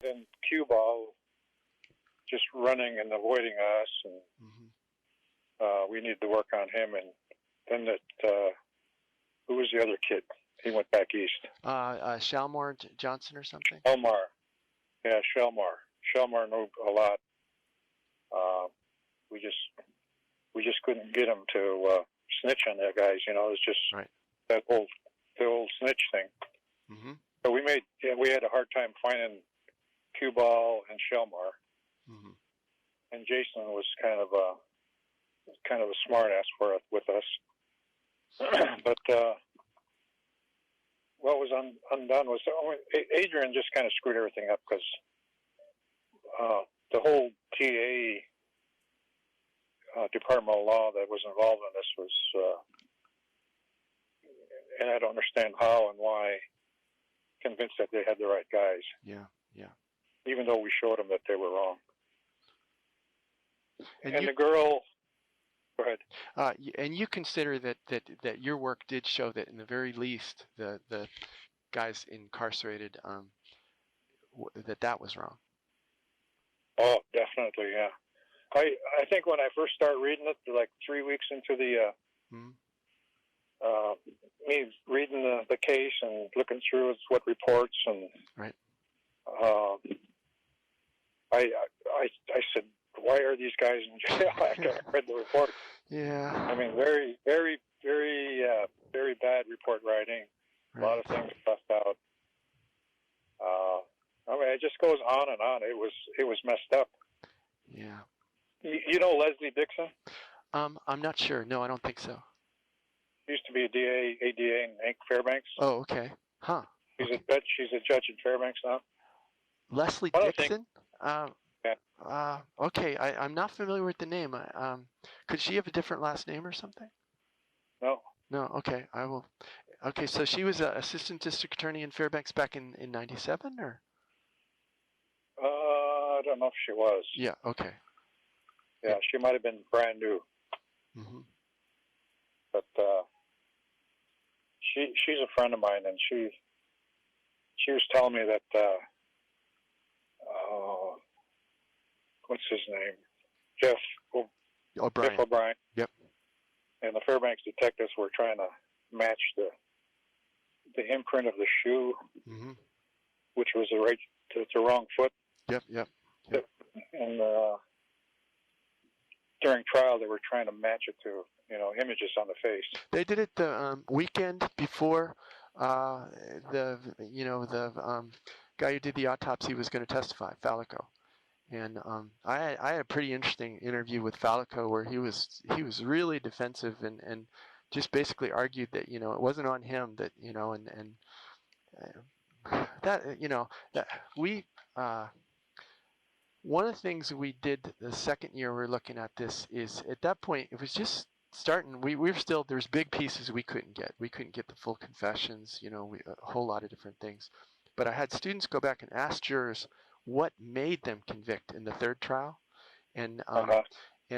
then cue ball just running and avoiding us, and we needed to work on him. And then who was the other kid? He went back east. Shalmore Johnson or something? Elmar. Yeah, Shelmar. Shelmar knew a lot. We just couldn't get him to snitch on the guys. You know, it was just the old snitch thing. Mm-hmm. So we had a hard time finding cue ball and Shelmar. Mm-hmm. And Jason was kind of a smart ass with us. But what was undone was Adrian just kind of screwed everything up, because the whole TA Department of Law that was involved in this was, and I don't understand how and why, convinced that they had the right guys. Yeah. Even though we showed them that they were wrong. And the girl, go ahead. And you consider that your work did show that, in the very least, the guys incarcerated, that was wrong. Oh, definitely, yeah. I think when I first started reading it, like 3 weeks into the me reading the case and looking through what reports, and I said, why are these guys in jail after I read the report? Yeah. I mean, very, very, very, very bad report writing. A lot of things left out. I mean, it just goes on and on. It was messed up. Yeah. You know Leslie Dixon? I'm not sure. No, I don't think so. She used to be a ADA in Fairbanks. Oh, okay. Huh. She's a judge in Fairbanks now. Leslie Dixon? Yeah. Okay, I'm not familiar with the name. Could she have a different last name or something? No. No, okay, I will. Okay, so she was an assistant district attorney in Fairbanks back in 97, or? I don't know if she was. Yeah, okay. Yeah, she might have been brand new. Mm-hmm. But she's a friend of mine, and she was telling me that what's his name? Jeff O'Brien. Jeff O'Brien. Yep. And the Fairbanks detectives were trying to match the imprint of the shoe, which was the wrong foot. Yep. And during trial, they were trying to match it to images on the face. They did it the weekend before the guy who did the autopsy was going to testify, Fallico. And I had a pretty interesting interview with Fallico where he was really defensive and just basically argued that it wasn't on him, that that we one of the things we did the second year we were looking at this is, at that point it was just starting. We were still, there's big pieces we couldn't get. We couldn't get the full confessions, a whole lot of different things. But I had students go back and ask jurors what made them convict in the third trial, and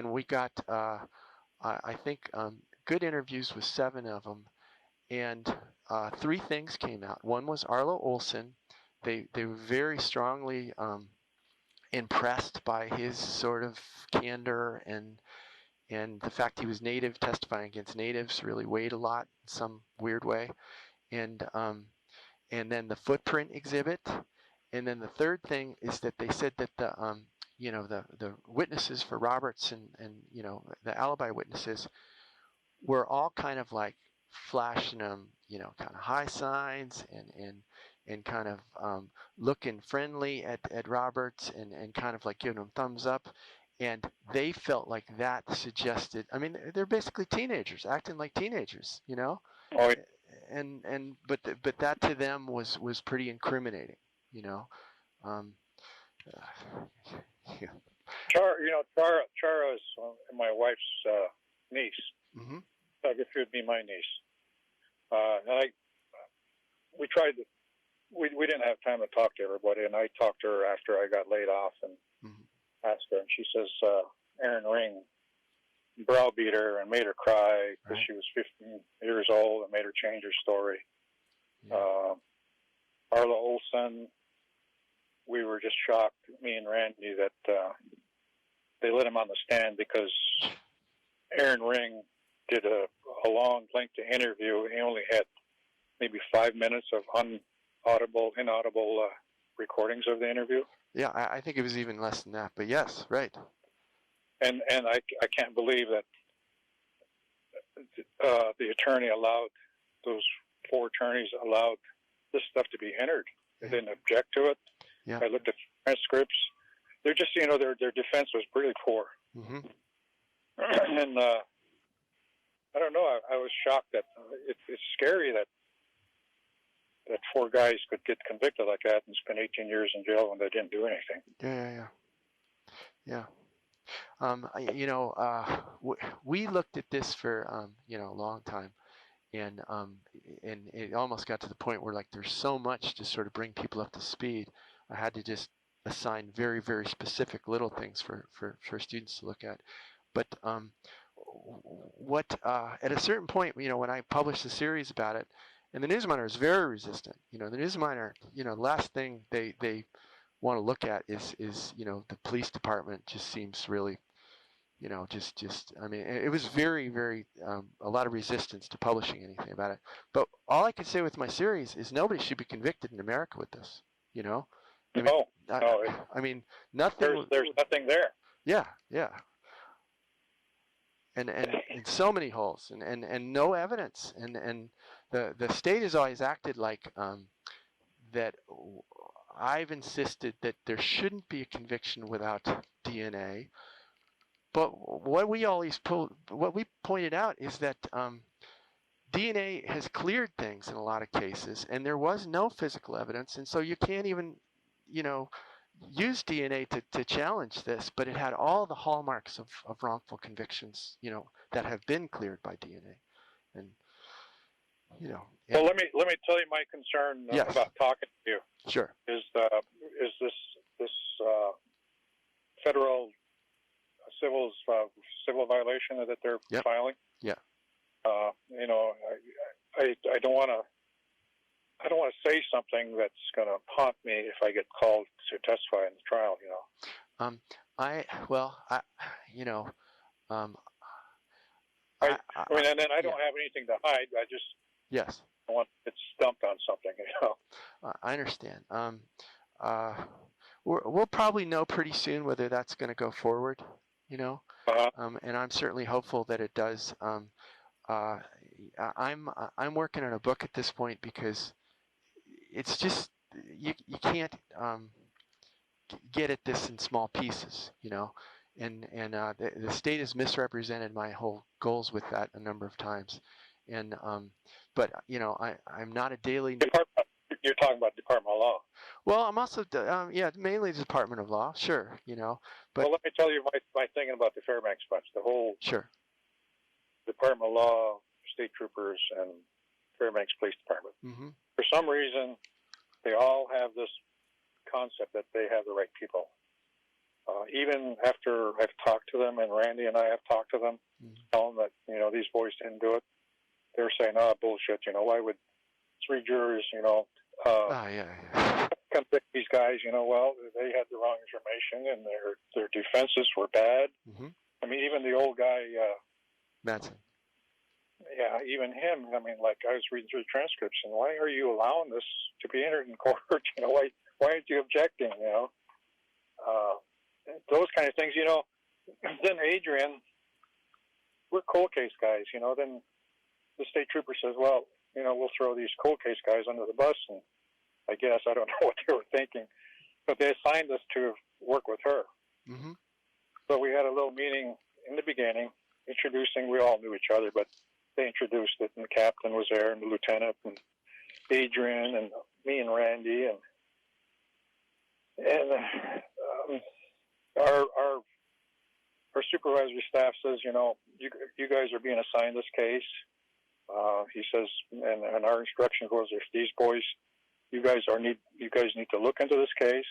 we got I think good interviews with 7 of them, and 3 things came out. One was Arlo Olson. They were very strongly impressed by his sort of candor, and the fact he was Native, testifying against Natives, really weighed a lot in some weird way, and then the footprint exhibit. And then the third thing is that they said that the witnesses for Roberts and the alibi witnesses were all kind of like flashing them, kind of high signs and kind of looking friendly at Roberts and kind of like giving him thumbs up. And they felt like that suggested, I mean, they're basically teenagers, acting like teenagers, Oh, but that to them was pretty incriminating. Yeah. Chara is my wife's niece. Mm-hmm. I guess it would be my niece. And we tried to, we didn't have time to talk to everybody, and I talked to her after I got laid off and asked her, and she says Aaron Ring browbeat her and made her cry because she was 15 years old and made her change her story. Yeah. Arla Olson we were just shocked, me and Randy, that they let him on the stand because Aaron Ring did a long, lengthy interview. He only had maybe 5 minutes of inaudible recordings of the interview. Yeah, I think it was even less than that. But yes, right. And I can't believe that the attorney allowed, those 4 attorneys allowed this stuff to be entered. They didn't object to it. Yeah. I looked at transcripts. They're just, their defense was really poor. Mm-hmm. And I don't know. I was shocked that it's scary that 4 guys could get convicted like that and spend 18 years in jail when they didn't do anything. Yeah. We looked at this for a long time, and it almost got to the point where like there's so much to sort of bring people up to speed. I had to just assign very, very specific little things for students to look at. But at a certain point, when I published the series about it, and the News Monitor is very resistant. The News Monitor, the last thing they want to look at is the police department just seems really, I mean, it was very, very, a lot of resistance to publishing anything about it. But all I can say with my series is nobody should be convicted in America with this, I mean, nothing. There's nothing there. Yeah. And so many holes and no evidence. And the state has always acted like that. I've insisted that there shouldn't be a conviction without DNA. But what we pointed out is that DNA has cleared things in a lot of cases, and there was no physical evidence, and so you can't even, use DNA to challenge this. But it had all the hallmarks of wrongful convictions, that have been cleared by DNA, and Well, let me tell you my concern about talking to you. Sure. Is this federal civil violation that they're filing? Yeah. I don't want to say something that's going to haunt me if I get called to testify in the trial. And then I don't have anything to hide. I just want to get stumped on something. I understand. We'll probably know pretty soon whether that's going to go forward. And I'm certainly hopeful that it does. I'm working on a book at this point because it's just you can't get at this in small pieces, and the state has misrepresented my whole goals with that a number of times, and but I'm not a daily. You're talking about Department of Law. Well, I'm also mainly the Department of Law, sure, But well, let me tell you my thinking about the Fairbanks bunch. The whole Department of Law, state troopers, and Fairbanks Police Department. Mm-hmm. For some reason, they all have this concept that they have the right people. Even after I've talked to them, and Randy and I have talked to them, tell them that these boys didn't do it. They're saying, bullshit. Why would 3 jurors, convict these guys? Well, they had the wrong information, and their defenses were bad. Mm-hmm. I mean, even the old guy, Madsen. Yeah, even him. I mean, like I was reading through the transcripts, and why are you allowing this to be entered in court? Why aren't you objecting? Those kind of things. Then Adrian, we're cold case guys. Then the state trooper says, well, we'll throw these cold case guys under the bus, and I guess I don't know what they were thinking, but they assigned us to work with her. Mm-hmm. So we had a little meeting in the beginning, introducing. We all knew each other, but they introduced it, and the captain was there, and the lieutenant, and Adrian, and me, and Randy, and our supervisory staff says, you guys are being assigned this case. He says, and our instruction goes, if these boys, you guys need to look into this case,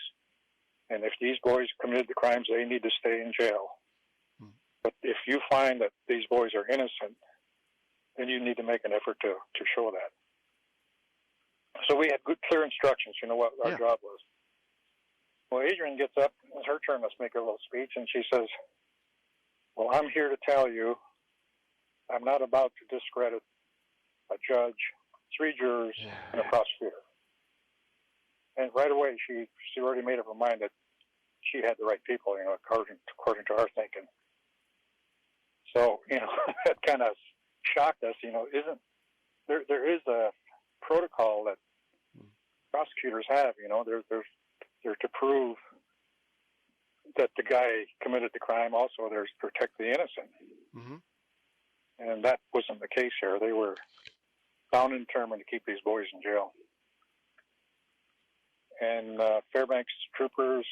and if these boys committed the crimes, they need to stay in jail. But if you find that these boys are innocent, then you need to make an effort to show that. So we had good, clear instructions, what our job was. Well, Adrian gets up. It's her turn to make a little speech, and she says, well, I'm here to tell you I'm not about to discredit a judge, 3 jurors, and a prosecutor. And right away, she already made up her mind that she had the right people, according to our thinking. So, that kind of shocked us. Isn't there is a protocol that prosecutors have. They're to prove that the guy committed the crime. Also, there's to protect the innocent. Mm-hmm. And that wasn't the case here. They were bound and determined to keep these boys in jail. And Fairbanks troopers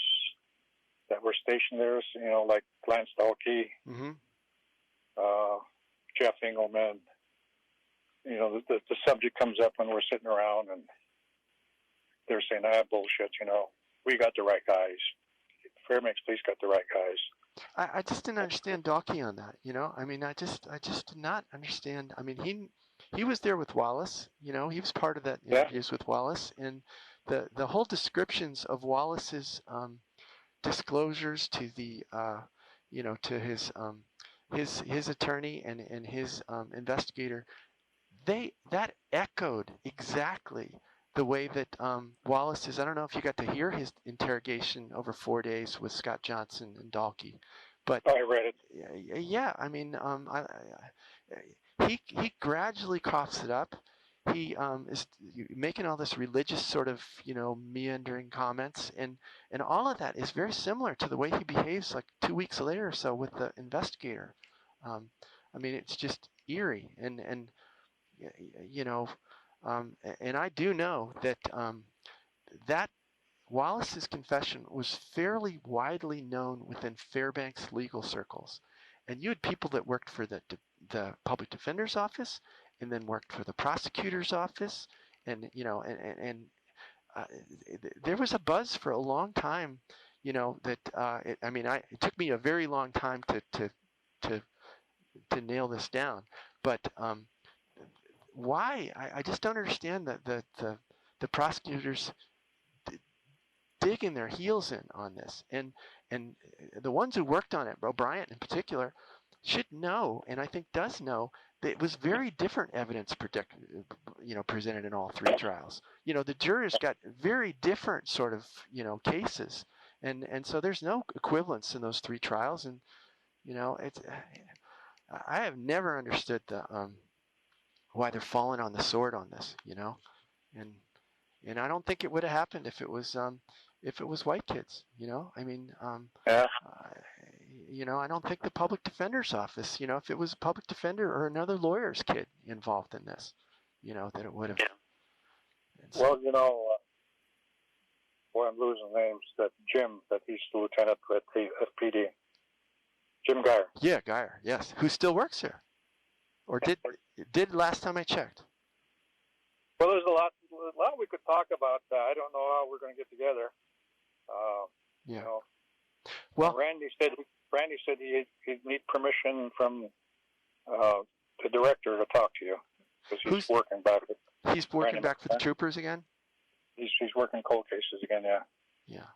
that were stationed there, like Lance Dahlke, mm-hmm. Jeff Engelman, the subject comes up when we're sitting around and they're saying, bullshit, we got the right guys. Fairbanks police got the right guys. I just didn't understand Dahlke on that, I just did not understand. He was there with Wallace, he was part of that interviews with Wallace, and the whole descriptions of Wallace's disclosures to the to his attorney and his investigator, that echoed exactly the way that Wallace is. I don't know if you got to hear his interrogation over 4 days with Scott Johnson and Dahlke, but I read it. Yeah, he gradually coughs it up. He is making all this religious sort of meandering comments, and all of that is very similar to the way he behaves like 2 weeks later or so with the investigator. It's just eerie, and I do know that that Wallace's confession was fairly widely known within Fairbanks legal circles, and you had people that worked for the public defender's office, and then worked for the prosecutor's office, and there was a buzz for a long time, that it took me a very long time to nail this down, but why? I just don't understand that the prosecutors digging their heels in on this, and the ones who worked on it, O'Brien in particular, should know, and I think does know, that it was very different evidence presented in all 3 trials. The jurors got very different sort of cases, and so there's no equivalence in those 3 trials, and it's I have never understood why they're falling on the sword on this, and I don't think it would have happened if it was white kids, I don't think the public defender's office, if it was a public defender or another lawyer's kid involved in this, that it would have. Well, boy, I'm losing names. That Jim, that he's the lieutenant at the FPD. Jim Geyer. Yeah, Geyer, yes. Who still works here. Or did last time I checked. Well, there's a lot we could talk about. I don't know how we're going to get together. Well, Randy said he'd need permission from the director to talk to you, because he's working back. He's working back for the troopers again? He's working cold cases again, yeah. Yeah.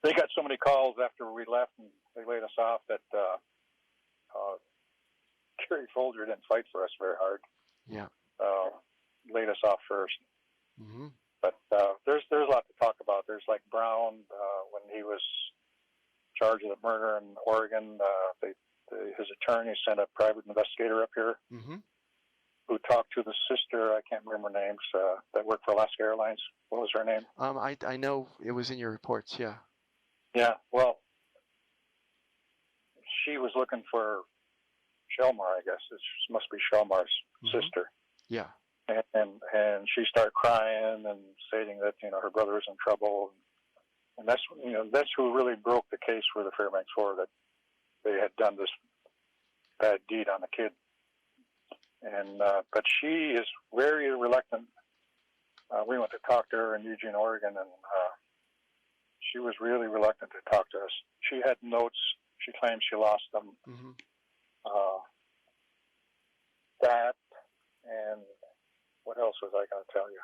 They got so many calls after we left and they laid us off that Kerry Folger didn't fight for us very hard. Yeah. Laid us off first. Mm-hmm. But there's a lot to talk about. There's like Brown, when he was charged with a murder in Oregon, his attorney sent a private investigator up here, mm-hmm. who talked to the sister, I can't remember names, that worked for Alaska Airlines. What was her name? I know it was in your reports, yeah. Yeah, well, she was looking for Shelmar, I guess. It must be Shelmar's mm-hmm. sister. Yeah. And she started crying and stating that, her brother was in trouble. And that's who really broke the case for the Fairbanks 4, that they had done this bad deed on the kid. And but she is very reluctant. We went to talk to her in Eugene, Oregon, and she was really reluctant to talk to us. She had notes. She claimed she lost them. Mm-hmm. That, and what else was I going to tell you?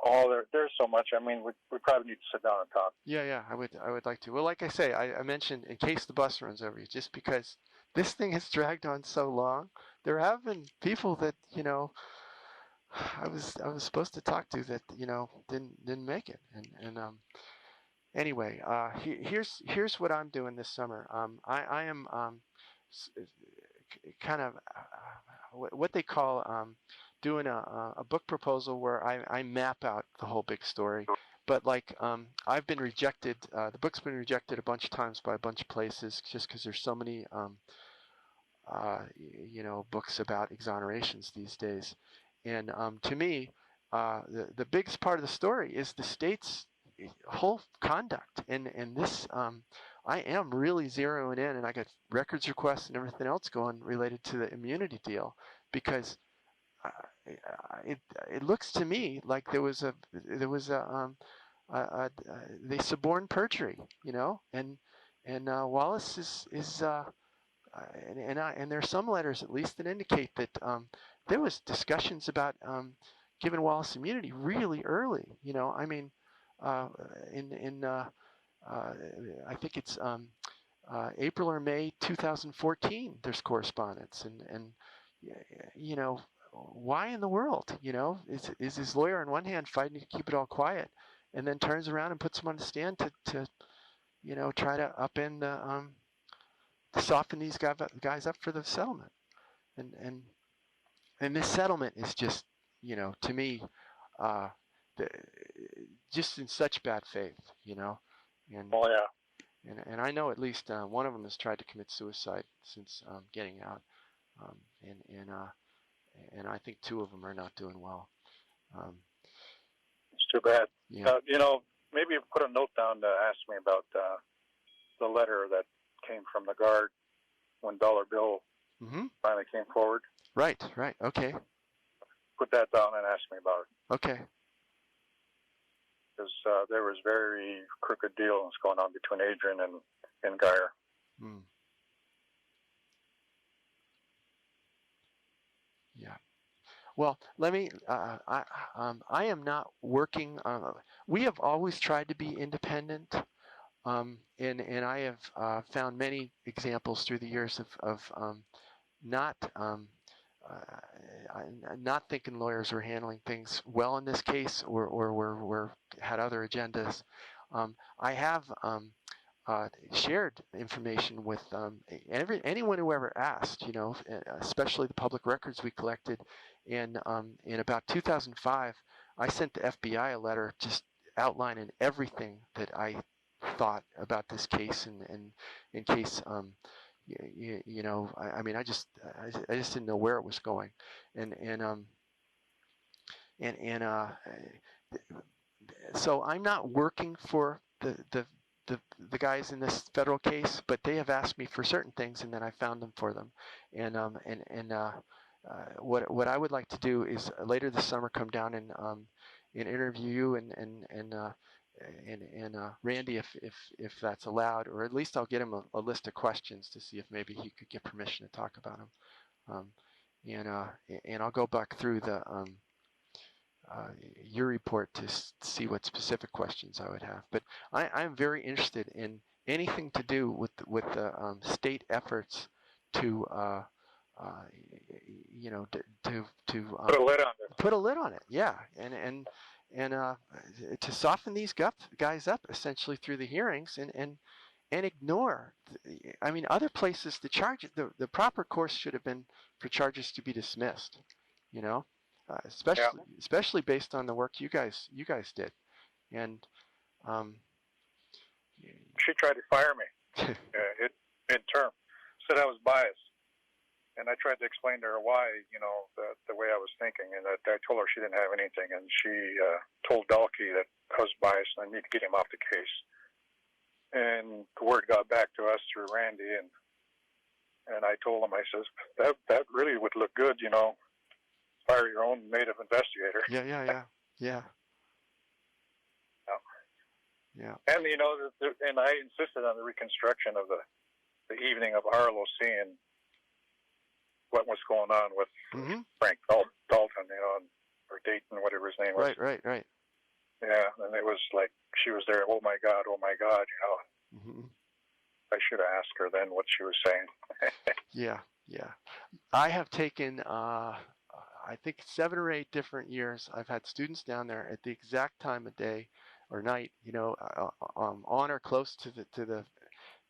Oh, there's so much. I mean, we probably need to sit down and talk. Yeah, I would like to. Well, like I say, I mentioned in case the bus runs over you, just because this thing has dragged on so long. There have been people that I was supposed to talk to that didn't make it, and anyway, here's what I'm doing this summer. I am kind of what they call doing a book proposal where I map out the whole big story. But like I've been rejected. The book's been rejected a bunch of times by a bunch of places just because there's so many books about exonerations these days. And to me, the biggest part of the story is the state's whole conduct. And this, I am really zeroing in, and I got records requests and everything else going related to the immunity deal because it looks to me like there was a they suborned perjury, and Wallace is and there are some letters at least that indicate that there was discussions about giving Wallace immunity really early. I mean, in I think it's April or May 2014. There's correspondence, and why in the world? Is his lawyer on one hand fighting to keep it all quiet, and then turns around and puts him on the stand to try to upend the to soften these guys up for the settlement, and this settlement is just to me just in such bad faith, and Oh yeah. and I know at least one of them has tried to commit suicide since getting out, and I think two of them are not doing well. It's too bad. Yeah. Maybe put a note down to ask me about the letter that came from the guard when Dollar Bill finally came forward. Right. Okay. Put that down and ask me about it. Okay. Because there was very crooked dealings going on between Adrian and Geyer. Mm. Yeah. Well, let me. I am not working. We have always tried to be independent, and I have found many examples through the years of not not thinking lawyers were handling things well in this case, or had other agendas. I have shared information with anyone who ever asked, especially the public records we collected. And in about 2005, I sent the FBI a letter just outlining everything that I thought about this case, and in case I mean, I just didn't know where it was going, and so I'm not working for the guys in this federal case, but they have asked me for certain things, and then I found them for them, and what I would like to do is later this summer come down and interview you and Randy if that's allowed, or at least I'll get him a list of questions to see if maybe he could get permission to talk about them, and I'll go back through the your report to see what specific questions I would have. But I'm very interested in anything to do with the state efforts to put a lid on it. Yeah, and to soften these guys up essentially through the hearings and ignore. I mean, other places the charges, the proper course should have been for charges to be dismissed. Especially based on the work you guys did, and she tried to fire me midterm, said I was biased, and I tried to explain to her why, the way I was thinking, and that I told her she didn't have anything, and she told Dalkey that I was biased and I need to get him off the case, and the word got back to us through Randy, and I told him, I says that really would look good, fire your own native investigator. Yeah. And and I insisted on the reconstruction of the evening of Arlo seeing what was going on with Frank Dalton, or Dayton, whatever his name was. Right. Yeah, and it was like she was there. Oh my God! You know, Mm-hmm. I should have asked her then what she was saying. Yeah, yeah. I have taken, I think 7 or 8 different years. I've had students down there at the exact time of day or night, on or close to the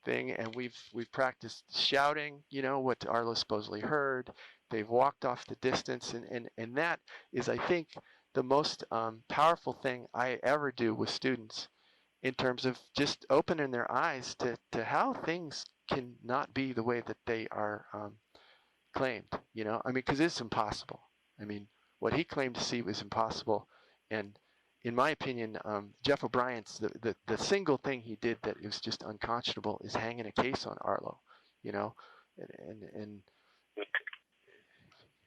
thing, and we've practiced shouting, what Arlo supposedly heard. They've walked off the distance, and that is, I think, the most powerful thing I ever do with students in terms of just opening their eyes to how things can not be the way that they are claimed. Because it's impossible. I mean, what he claimed to see was impossible, and in my opinion, Jeff O'Brien's the single thing he did that was just unconscionable is hanging a case on Arlo, and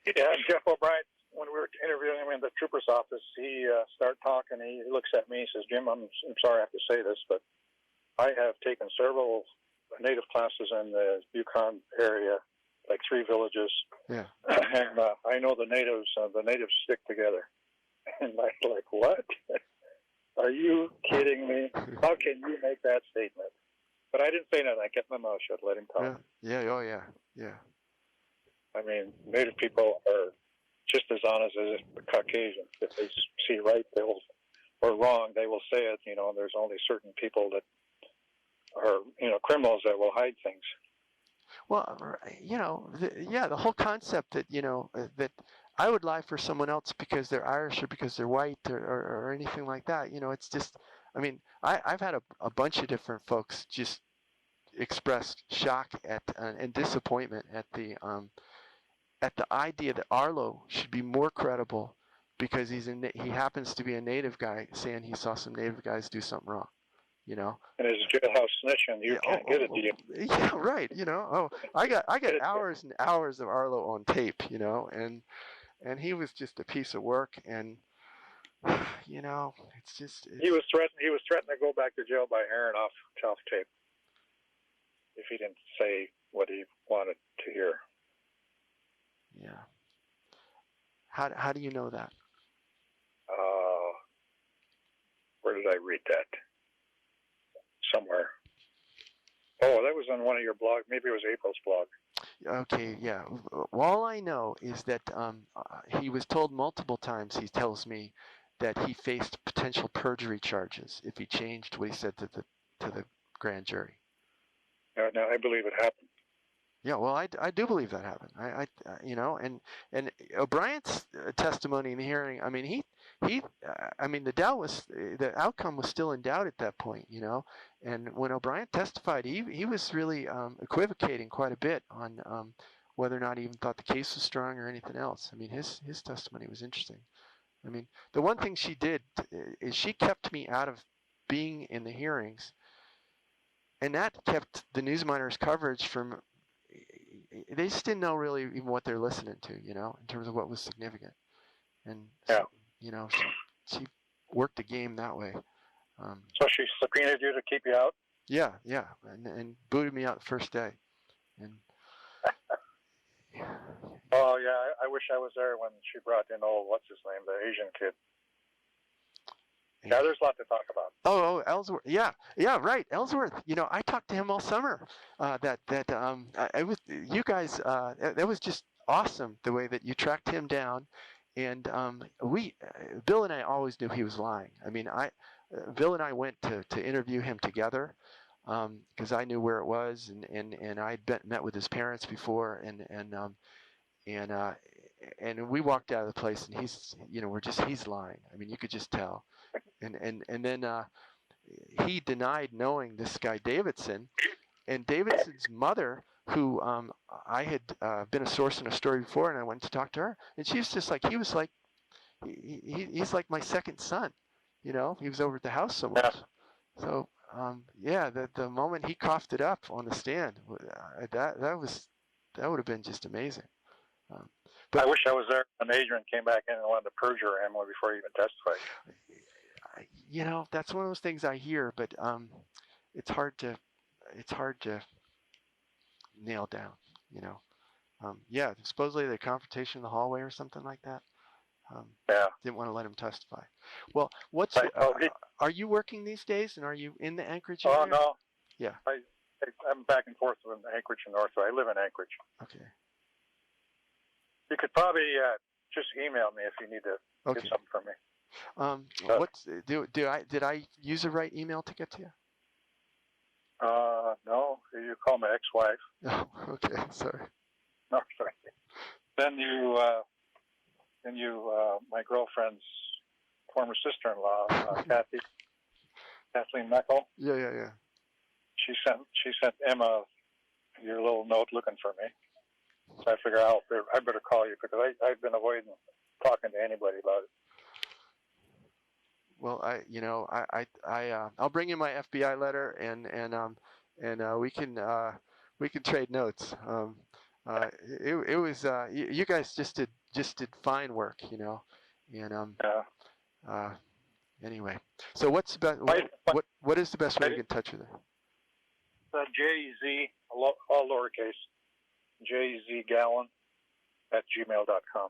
Yeah, Jeff O'Brien. When we were interviewing him in the trooper's office, he started talking. He looks at me. He says, "Jim, I'm sorry I have to say this, but I have taken several native classes in the Yukon area, like 3 villages, yeah, and I know the natives. The natives stick together." And I'm like, "What? Are you kidding me? How can you make that statement?" But I didn't say nothing. I kept my mouth shut, let him talk. Yeah, oh yeah. I mean, native people are just as honest as the Caucasians. If they see right, or wrong, they will say it. There's only certain people that are, criminals that will hide things. Well, the whole concept that that I would lie for someone else because they're Irish or because they're white or anything like that. It's just, I've had a bunch of different folks just express shock at and disappointment at the idea that Arlo should be more credible because he happens to be a native guy saying he saw some native guys do something wrong. And his jailhouse snitching, you can't get a deal. Yeah, right. I got hours and hours of Arlo on tape. And he was just a piece of work. And it's just he was threatening to go back to jail by airing off tape if he didn't say what he wanted to hear. Yeah. How do you know that? Where did I read that? Somewhere. Oh, that was on one of your blogs. Maybe it was April's blog. Okay, yeah. All I know is that he was told multiple times, he tells me, that he faced potential perjury charges if he changed what he said to the grand jury. Now I believe it happened. Yeah, well, I do believe that happened. And O'Brien's testimony in the hearing. I mean, the outcome was still in doubt at that point. And when O'Brien testified, he was really equivocating quite a bit on whether or not he even thought the case was strong or anything else. I mean, his testimony was interesting. I mean, the one thing she did is she kept me out of being in the hearings, and that kept the newsminers' coverage from. They just didn't know really even what they're listening to, in terms of what was significant. And yeah. She worked the game that way. So she subpoenaed you to keep you out? Yeah, and booted me out the first day. And oh yeah, I wish I was there when she brought in what's his name, the Asian kid. Yeah, there's a lot to talk about. Oh, Ellsworth. Yeah, right. Ellsworth. I talked to him all summer. It was you guys. That was just awesome the way that you tracked him down, and Bill and I always knew he was lying. I mean, Bill and I went to interview him together because I knew where it was, and I'd met with his parents before, and we walked out of the place, and he's lying. I mean, you could just tell. And then he denied knowing this guy Davidson, and Davidson's mother, who I had been a source in a story before, and I went to talk to her, and she was just like, he's like my second son, he was over at the house so much. So the moment he coughed it up on the stand, that would have been just amazing. But I wish I was there when Adrian came back in and wanted to perjure him before he even testified. That's one of those things I hear, but it's hard to nail down. Supposedly the confrontation in the hallway or something like that. Didn't want to let him testify. Well, are you working these days, and are you in the Anchorage area? Oh, no. Yeah. I'm back and forth with Anchorage and Northway. I live in Anchorage. Okay. You could probably just email me if you need to get something from me. Did I use the right email to get to you? No. You call my ex-wife. Oh, okay. Sorry. No, sorry. Then my girlfriend's former sister-in-law, Kathleen Meckel. Yeah. She sent Emma your little note looking for me. So I figure I better call you because I've been avoiding talking to anybody about it. Well, I'll bring you my FBI letter and we can trade notes. It was you guys just did fine work, and anyway. So what's the best? What is the best way to get in touch with her? JZ, all lowercase, JZ-Gallen @gmail.com.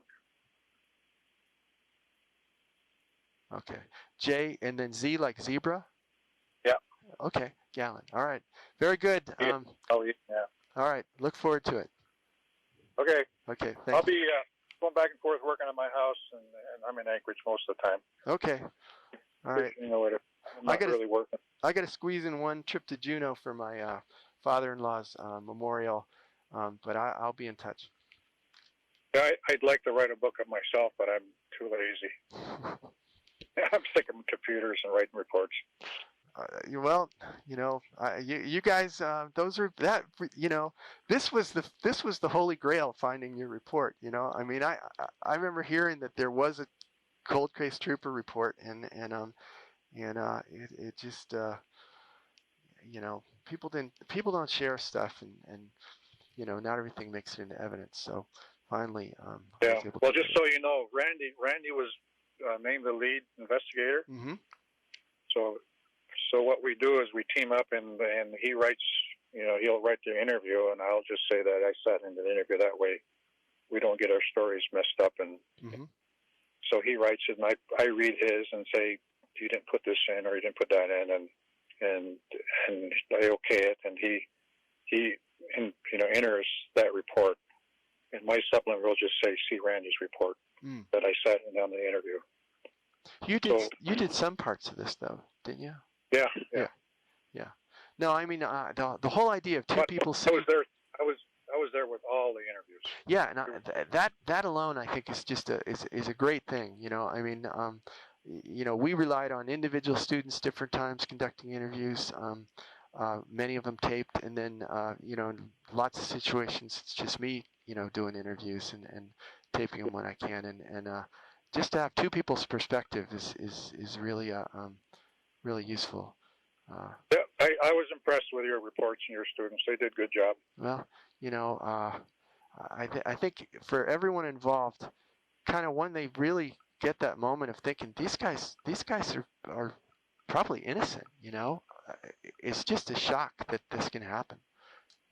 Okay. J and then Z like zebra? Yeah. Okay. Gallen. All right. Very good. Yeah. All right. Look forward to it. Okay. Okay. I'll be going back and forth working on my house, and I'm in Anchorage most of the time. Okay. All right. I'm not really working. I got to squeeze in one trip to Juneau for my father-in-law's memorial, but I'll be in touch. Yeah, I'd like to write a book of myself, but I'm too lazy. I'm sick of computers and writing reports. Well, you guys, those are that. This was the holy grail, finding your report. I mean, I remember hearing that there was a cold case trooper report, and it just people don't share stuff, and not everything makes it into evidence. So finally, yeah. Well, just so you know, Randy was named the lead investigator. Mm-hmm. So what we do is we team up, and he writes. He'll write the interview, and I'll just say that I sat in the interview. That way, we don't get our stories messed up. And so he writes it, and I read his and say, you didn't put this in, or you didn't put that in, and I okay it, and he enters that report. And my supplement will just say, see Randy's report that I sat in on the interview. You did some parts of this though, didn't you? Yeah. No, I mean the whole idea of two people sitting. I was there with all the interviews. Yeah, and that alone I think is just is a great thing. I mean, we relied on individual students different times conducting interviews. Many of them taped, and then in lots of situations it's just me doing interviews and taping them when I can, and just to have two people's perspective is really really useful. Yeah, I was impressed with your reports and your students. They did a good job. Well, I think for everyone involved, kind of when they really get that moment of thinking these guys are probably innocent. It's just a shock that this can happen.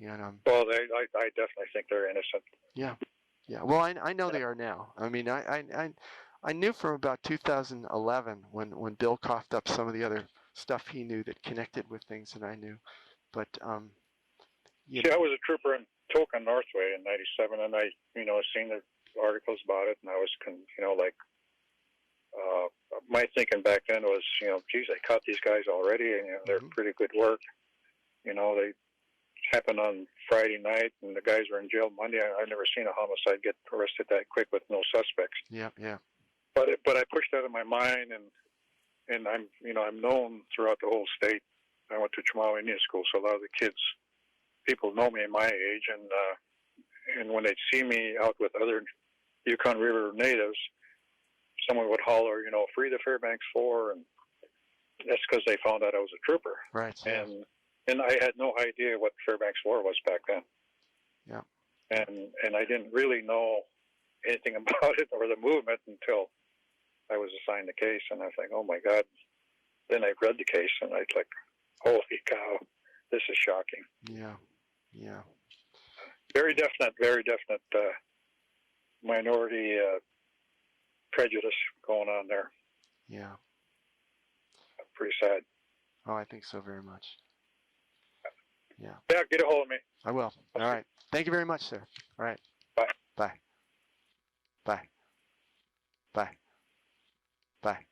Well, I definitely think they're innocent. Yeah. Well, I know they are now. I mean, I knew from about 2011 when Bill coughed up some of the other stuff he knew that connected with things that I knew, but I was a trooper in Token, Northway in '97, and I seen the articles about it, and I was my thinking back then was geez, they caught these guys already, and they're pretty good work. They happened on Friday night, and the guys were in jail Monday. I've never seen a homicide get arrested that quick with no suspects. Yeah. But I pushed that out of my mind, and I'm known throughout the whole state. I went to Chamorro Indian School, so a lot of the people know me my age, and when they'd see me out with other Yukon River natives, someone would holler, free the Fairbanks 4, and that's because they found out I was a trooper. Right. And I had no idea what Fairbanks 4 was back then. Yeah. And I didn't really know anything about it or the movement until I was assigned the case, and I was like, oh my God. Then I read the case, and I was like, holy cow, this is shocking. Yeah. Very definite minority prejudice going on there. Yeah. Pretty sad. Oh, I think so very much. Yeah. Yeah, get a hold of me. I will. All right. Thank you very much, sir. All right. Bye. Bye. Bye. Bye. Bye.